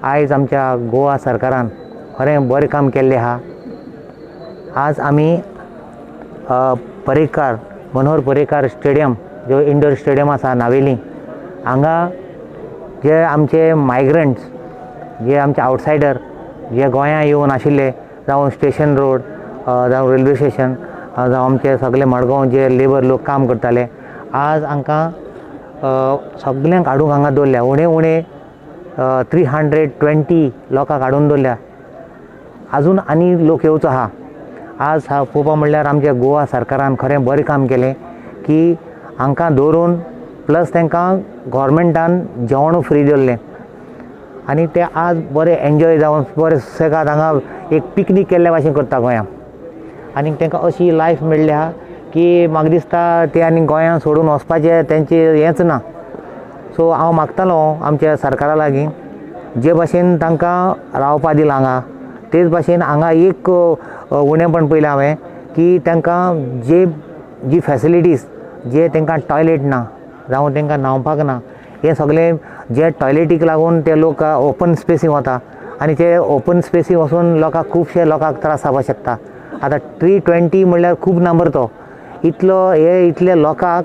आयज आमच्या गोवा सरकारान खरें बरें काम केल्लें आहा। आज आमी पर्रीकार मनोहर पर्रीकार स्टेडियम जो इंडोर स्टेडियम आसा नावेली हांगा जे आमचे मायग्रंट्स जे आमचे आवटसायडर जे गोंया येवन आशिल्ले जावं स्टेशन रोड जावं रेल्वे स्टेशन जावं आमचे सगळे मडगांव जे लेबर लोक काम करताले आज हांकां सगळ्यांक हाडूंक हांगा दवरल्या। उणे 320 लोकांक हाडून दवरल्या। अजून आनी लोक येवचो आहा। आज पळोवपा म्हणल्यार आमच्या गोवा सरकारान खरें बरें काम केलें की हांकां दवरून प्लस तांकां गव्हर्मेंटान जेवण फ्री दिल्लें आनी ते आज बरे एन्जॉय जावन बरे सुसेगाद हांगा एक पिकनीक केल्ल्या भाशेन करता गोंयां। आनी तांकां अशी लायफ मेळ्ळी आहा की म्हाका दिसता ते आनी गोंयां सोडून वचपाचें तेंचें हेंच ना। सो हांव मागतालो आमच्या सरकारा लागीं जे भाशेन तांकां रावपा दिलां हांगा तेच भाशेन हांगा एक उणेंपण पयलें हांवें की तांकां जी फॅसिलिटीज जे तांकां टॉयलेट ना जावं तांकां न्हांवपाक ना हे सगळें जे टॉयलेटीक लागून ते लोक ओपन स्पेसीक वता आनी ते ओपन स्पेसीक वचून खुबशे लोकांक त्रास जावपाक शकता। आतां 320 म्हणल्यार खूब नंबर तो इतले लोकांक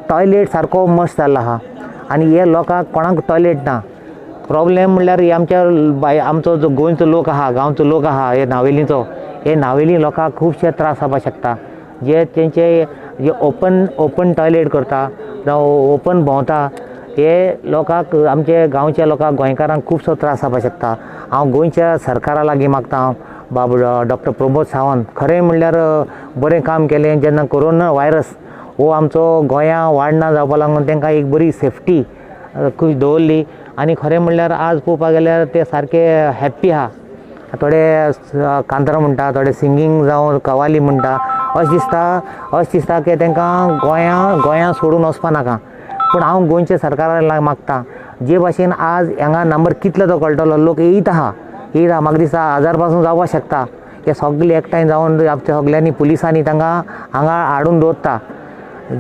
टॉयलेट सारको मस्ट जाल्लो आहा आनी हे लोकांक कोणाक टॉयलेट ना। प्रॉब्लेम म्हणल्यार आमचो जो गोंयचो लोक आहा गांवचो लोक आहा हे नावेली लोकांक खुबशे त्रास जावपाक शकता। जे तेंचे जे ओपन टॉयलेट करता जावं ओपन भोंवता हे लोकांक आमचे गांवच्या लोकांक गोंयकारांक खुबसो त्रास जावपाक शकता। हांव गोंयच्या सरकारा लागीं मागता डॉक्टर प्रमोद सावंत खरें म्हणल्यार बरें काम केलें जेन्ना कोरोना व्हायरस हो आमचो गोंयां वाडना जावपा लागून तांकां एक बरी सेफ्टी दवरली आनी खरें म्हणल्यार आज पळोवपाक गेल्यार ते सारके हॅप्पी आहा। थोडे कांतरां म्हणटा थोडे सिंगींग जावं कवाली म्हणटा अशें दिसता की तांकां गोंयां सोडून वचपा नाका। पूण हांव गोंयच्या सरकारा मागता जे भाशेन आज हांगा नंबर कितलो तो कळटलो लोक येयत आहा म्हाका दिसता 1000 पासून जावपाक शकता। हे सगळे एकठांय जावन सगळ्यांनी पुलिसांनी तांकां हांगा हाडून दवरता।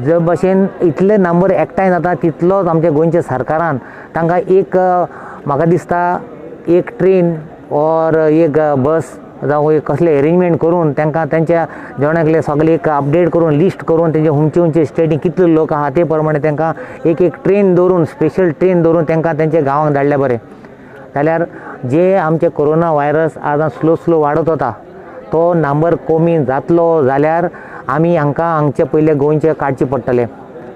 जे भाशेन इतले नंबर एकठांय जाता तितलोच आमच्या गोंयच्या सरकारान तांकां एक म्हाका दिसता एक ट्रेन ऑर एक बस जावं एक कसले अरेंजमेंट करून तांकां तेंच्या जेवणाकले सगळे एक अपडेट करून लिस्ट करून तेंचे हुंचे स्टेटीक कितले लोक आहा ते प्रमाणे तांकां एक ट्रेन दवरून स्पेशल ट्रेन दवरून तांकां तेंच्या गांवांक धाडल्या बरें जाल्यार जे आमचे कोरोना व्हायरस आज स्लो वाडत वता तो नंबर कमी जातलो जाल्यार आमी हांचे पयले गोंयचे काडचे पडटले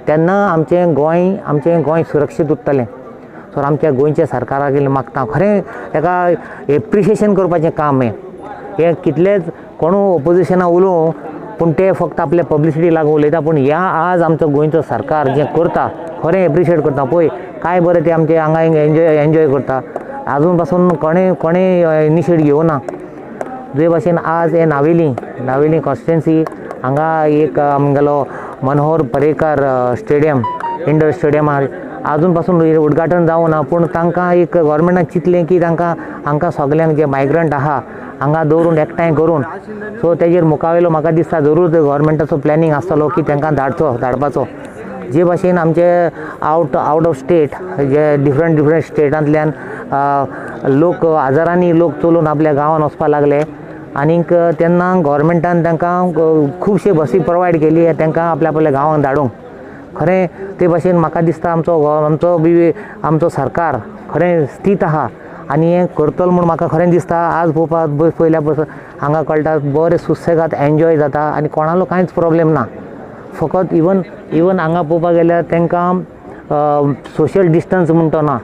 तेन्ना आमचें गोंय सुरक्षीत उरतलें। सो आमच्या गोंयच्या सरकाराक मागता खरें ताका एप्रिशिएशन करपाचें काम हे कितलेच कोणू ओपोजिशना उलोवं पूण ते फक्त आपल्या पब्लिसिटी लागून उलयता पूण आज आमचो गोंयचो सरकार जें करता खरें एप्रिशिएट करता पळय काय बरें ते आमचे हांगा एन्जॉय करता। आजून पासून कोणें इनिशिएट घेवना जे भाशेन आज हे नावेली कॉन्स्टिट्युएन्सी हांगा एक आमगेलो Manohar Parrikar stadium indoor stadium आजून पासून उद्घाटन जावं ना पूण तांकां एक गव्हर्मेंटान चिंतलें की हांकां सगळ्यांक जे मायग्रंट आहा हांगा दवरून एकठांय करून सो तेजेर मुखावेलो म्हाका दिसता जरूर गव्हर्मेंटाचो प्लॅनिंग आसतलो की तांकां धाडपाचो। जे भाशेन आमचे आउट ऑफ स्टेट जे डिफरंट स्टेटांतल्यान लोक हजारांनी लोक चलून आपल्या गांवांत वचपाक लागले आनीक तेन्ना गव्हर्मेंटान तांकां खुबशे बसी प्रोवायड केली तांकां आपल्या गांवांत धाडूंक। खरें ते भाशेन म्हाका दिसता आमचो सरकार खरें स्थित आहा आनी हें करतलो म्हूण म्हाका खरें दिसता। आज पळोवपाक पयल्या पासून हांगा कळटा बरें सुसेगाद एन्जॉय जाता आनी कोणालो कांयच प्रॉब्लेम ना। फकत इवन हांगा पळोवपाक गेल्यार तांकां सोशल डिस्टन्स म्हणटा ना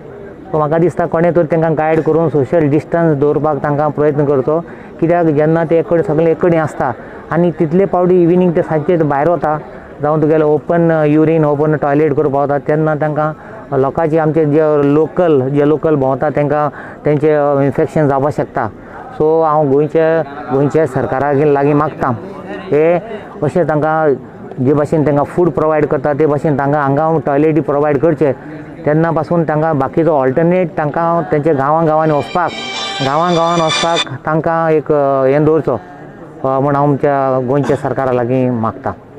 सो म्हाका दिसता कोणें तरी तांकां गायड करून सोशल डिस्टन्स दवरपाक तांकां प्रयत्न करचो कित्याक जेन्ना ते सगळे एक कडेन आसता आनी तितले पावटी इविनिंग ते सांजचे भायर वता जावं तुगेलें ओपन युरीन ओपन टॉयलेट करपाक वता तेन्ना तांकां लोकांची आमचे जे लोकल भोंवता तांकां तेंचें इन्फेक्शन जावपाक शकता। सो हांव गोंयच्या सरकारा लागीं मागता हे अशें तांकां जे भाशेन तांकां फूड प्रोवायड करता ते भाशेन तांकां हांगा टॉयलेटी प्रोवायड करचे तेन्ना पासून तांकां बाकीचो ऑल्टरनेट तांकां तेंच्या गांवांनी वचपाक तांकां एक हें दवरचो म्हूण हांव आमच्या गोंयच्या सरकारा लागीं मागता।